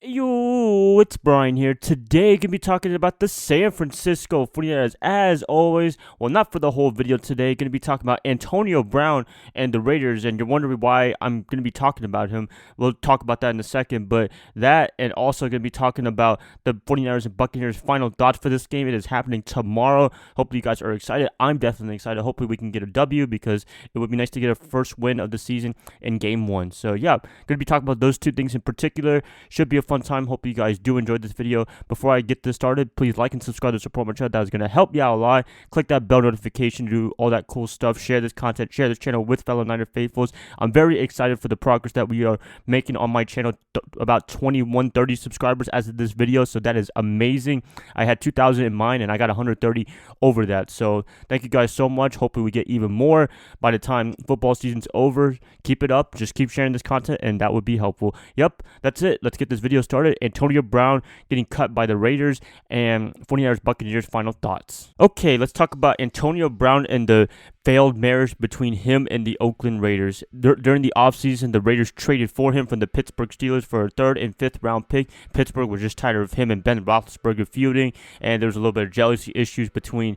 Yo, it's Brian here. Today, gonna be talking about the San Francisco 49ers, as always. Well, not for the whole video today. Gonna be talking about Antonio Brown and the Raiders, and you're wondering why I'm gonna be talking about him. We'll talk about that in a second, but that, and also gonna be talking about the 49ers and Buccaneers' final thoughts for this game. It is happening tomorrow. Hopefully, you guys are excited. I'm definitely excited. Hopefully, we can get a W because it would be nice to get a first win of the season in Game 1. So, yeah, gonna be talking about those two things in particular. Should be a fun time. Hope you guys do enjoy this video. Before I get this started, please like and subscribe to support my channel. That is going to help you out a lot. Click that bell notification to do all that cool stuff. Share this content, share this channel with fellow Niner faithfuls. I'm very excited for the progress that we are making on my channel. About 2130 subscribers as of this video, so that is amazing. I had 2,000 in mind and I got 130 over that, so thank you guys so much. Hopefully we get even more by the time football season's over. Keep it up, just keep sharing this content and that would be helpful. Yep, that's it. Let's get this video started. Antonio Brown getting cut by the Raiders and 49ers Buccaneers final thoughts. Okay, let's talk about Antonio Brown and the failed marriage between him and the Oakland Raiders. During the offseason, the Raiders traded for him from the Pittsburgh Steelers for a 3rd and 5th round pick. Pittsburgh was just tired of him and Ben Roethlisberger feuding, and there was a little bit of jealousy issues between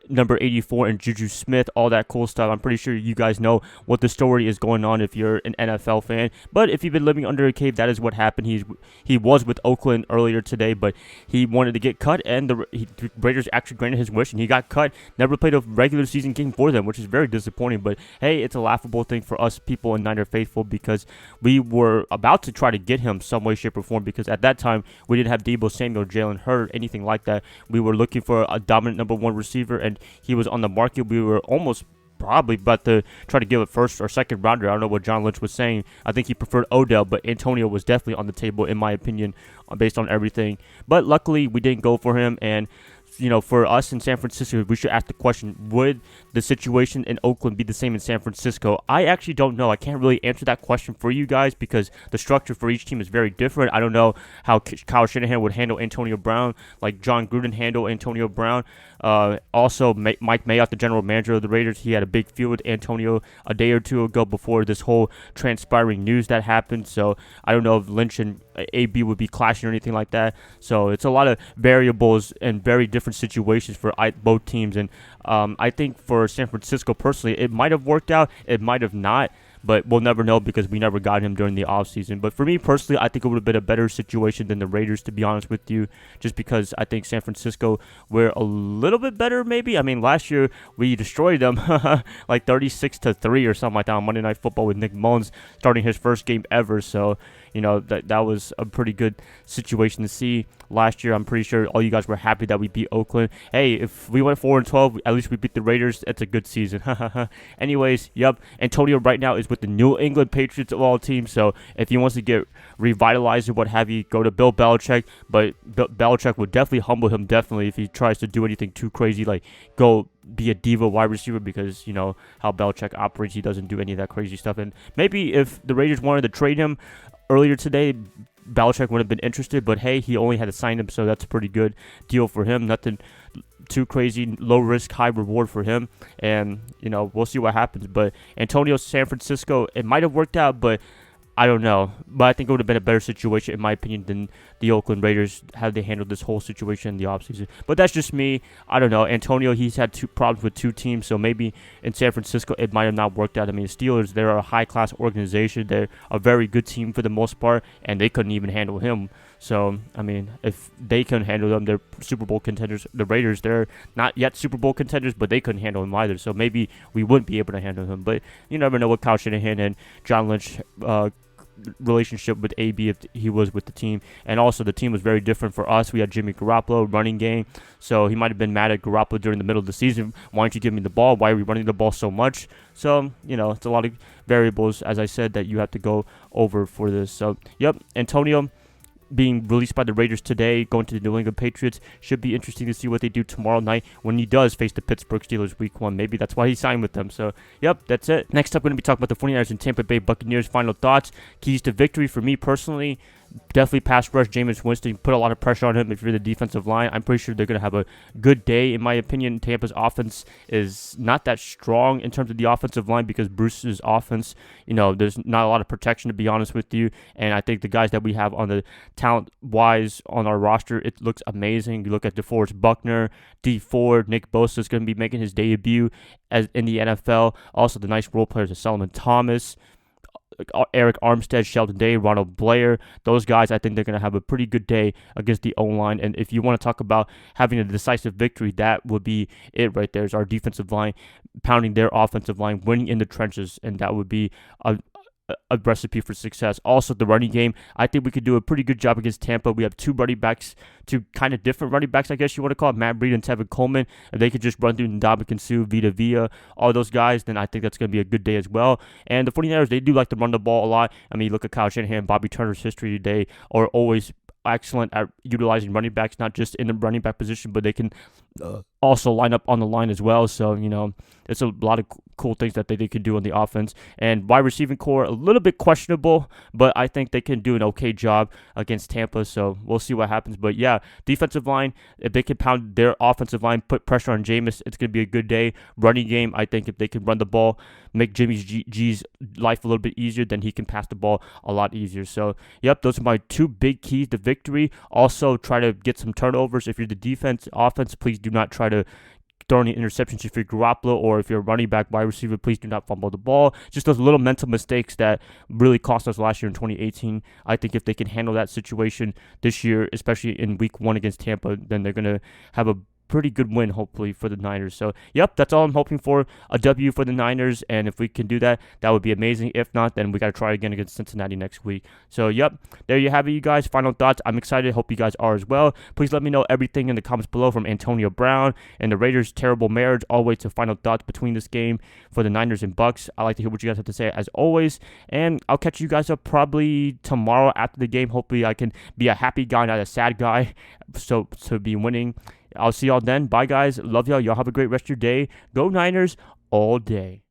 number 84 and Juju Smith, all that cool stuff. I'm pretty sure you guys know what the story is going on if you're an NFL fan. But if you've been living under a cave, that is what happened. He was with Oakland earlier today, but he wanted to get cut, and the Raiders actually granted his wish, and he got cut. Never played a regular season game for them, which is very disappointing. But hey, it's a laughable thing for us people in Niner faithful because we were about to try to get him some way, shape, or form because at that time we didn't have Deebo Samuel, Jalen Hurd, anything like that. We were looking for a dominant number 1 receiver, and he was on the market. We were almost probably about to try to give a 1st or 2nd rounder. I don't know what John Lynch was saying. I think he preferred Odell, but Antonio was definitely on the table, in my opinion, based on everything. But luckily, we didn't go for him, and you know, for us in San Francisco, we should ask the question, would the situation in Oakland be the same in San Francisco? I actually don't know. I can't really answer that question for you guys because the structure for each team is very different. I don't know how Kyle Shanahan would handle Antonio Brown, like John Gruden handled Antonio Brown. Also, Mike Mayock, the general manager of the Raiders, he had a big feud with Antonio a day or two ago before this whole transpiring news that happened. So I don't know if Lynch and AB would be clashing or anything like that. So it's a lot of variables and very different situations for both teams. And I think for San Francisco personally, it might have worked out, it might have not, but we'll never know because we never got him during the offseason. But for me personally, I think it would have been a better situation than the Raiders, to be honest with you, just because I think San Francisco were a little bit better maybe. I mean, last year we destroyed them like 36-3 or something like that on Monday Night Football with Nick Mullins starting his first game ever. So, you know, that was a pretty good situation to see last year. I'm pretty sure all you guys were happy that we beat Oakland. Hey, if we went 4-12, at least we beat the Raiders. It's a good season. Anyways, yep, Antonio right now is with the New England Patriots of all teams. So if he wants to get revitalized or what have you, go to Bill Belichick. But Belichick would definitely humble him, definitely, if he tries to do anything too crazy, like go be a diva wide receiver, because you know how Belichick operates. He doesn't do any of that crazy stuff. And maybe if the Raiders wanted to trade him earlier today, Belichick would have been interested, but hey, he only had to sign him, so that's a pretty good deal for him. Nothing too crazy, low risk, high reward for him, and you know, we'll see what happens. But Antonio, San Francisco, it might have worked out, but I don't know. But I think it would have been a better situation, in my opinion, than the Oakland Raiders, how they handled this whole situation in the offseason. But that's just me. I don't know. Antonio, he's had 2 problems with 2 teams, so maybe in San Francisco it might have not worked out. I mean, the Steelers, they're a high-class organization. They're a very good team for the most part, and they couldn't even handle him. So, I mean, if they couldn't handle them, they're Super Bowl contenders. The Raiders, they're not yet Super Bowl contenders, but they couldn't handle him either. So maybe we wouldn't be able to handle him. But you never know what Kyle Shanahan and John Lynch relationship with AB if he was with the team. And also the team was very different for us. We had Jimmy Garoppolo running game, so he might have been mad at Garoppolo during the middle of the season. Why don't you give me the ball? Why are we running the ball so much? So, you know, it's a lot of variables, as I said, that you have to go over for this. So, yep, Antonio being released by the Raiders today, going to the New England Patriots. Should be interesting to see what they do tomorrow night when he does face the Pittsburgh Steelers week 1. Maybe that's why he signed with them. So, yep, that's it. Next up, we're going to be talking about the 49ers and Tampa Bay Buccaneers final thoughts. Keys to victory for me personally. Definitely pass rush Jameis Winston. Put a lot of pressure on him if you're the defensive line. I'm pretty sure they're going to have a good day. In my opinion, Tampa's offense is not that strong in terms of the offensive line because Bruce's offense, there's not a lot of protection, to be honest with you. And I think the guys that we have on the talent-wise on our roster, it looks amazing. You look at DeForest Buckner, D Ford, Nick Bosa is going to be making his debut as in the NFL. Also, the nice role players of Solomon Thomas, Eric Armstead, Sheldon Day, Ronald Blair. Those guys, I think they're going to have a pretty good day against the O-line. And if you want to talk about having a decisive victory, that would be it right there. Is our defensive line pounding their offensive line, winning in the trenches, and that would be a recipe for success. Also, the running game, I think we could do a pretty good job against Tampa. We have two running backs, two kind of different running backs, I guess you want to call it, Matt Breida and Tevin Coleman. If they could just run through Ndamukong Suh, Vita Vea, all those guys, then I think that's going to be a good day as well. And the 49ers, they do like to run the ball a lot. I mean, look at Kyle Shanahan, Bobby Turner's history today are always excellent at utilizing running backs, not just in the running back position, but they can also line up on the line as well. So, it's a lot of cool things that they can do on the offense. And wide receiving core, a little bit questionable, but I think they can do an okay job against Tampa. So we'll see what happens. But yeah, defensive line, if they can pound their offensive line, put pressure on Jameis, it's going to be a good day. Running game, I think if they can run the ball, make Jimmy G's life a little bit easier, then he can pass the ball a lot easier. So, yep, those are my two big keys to victory. Also, try to get some turnovers. If you're the defense, offense, please do not try to throw any interceptions. If you're Garoppolo or if you're a running back, wide receiver, please do not fumble the ball. Just those little mental mistakes that really cost us last year in 2018. I think if they can handle that situation this year, especially in week 1 against Tampa, then they're going to have a pretty good win, hopefully, for the Niners. So, yep, that's all I'm hoping for, a W for the Niners, and if we can do that, that would be amazing. If not, then we got to try again against Cincinnati next week. So, yep, there you have it, you guys. Final thoughts. I'm excited. Hope you guys are as well. Please let me know everything in the comments below, from Antonio Brown and the Raiders' terrible marriage all the way to final thoughts between this game for the Niners and Bucs. I like to hear what you guys have to say, as always, and I'll catch you guys up probably tomorrow after the game. Hopefully, I can be a happy guy, not a sad guy, so to be winning. I'll see y'all then. Bye, guys. Love y'all. Y'all have a great rest of your day. Go Niners all day.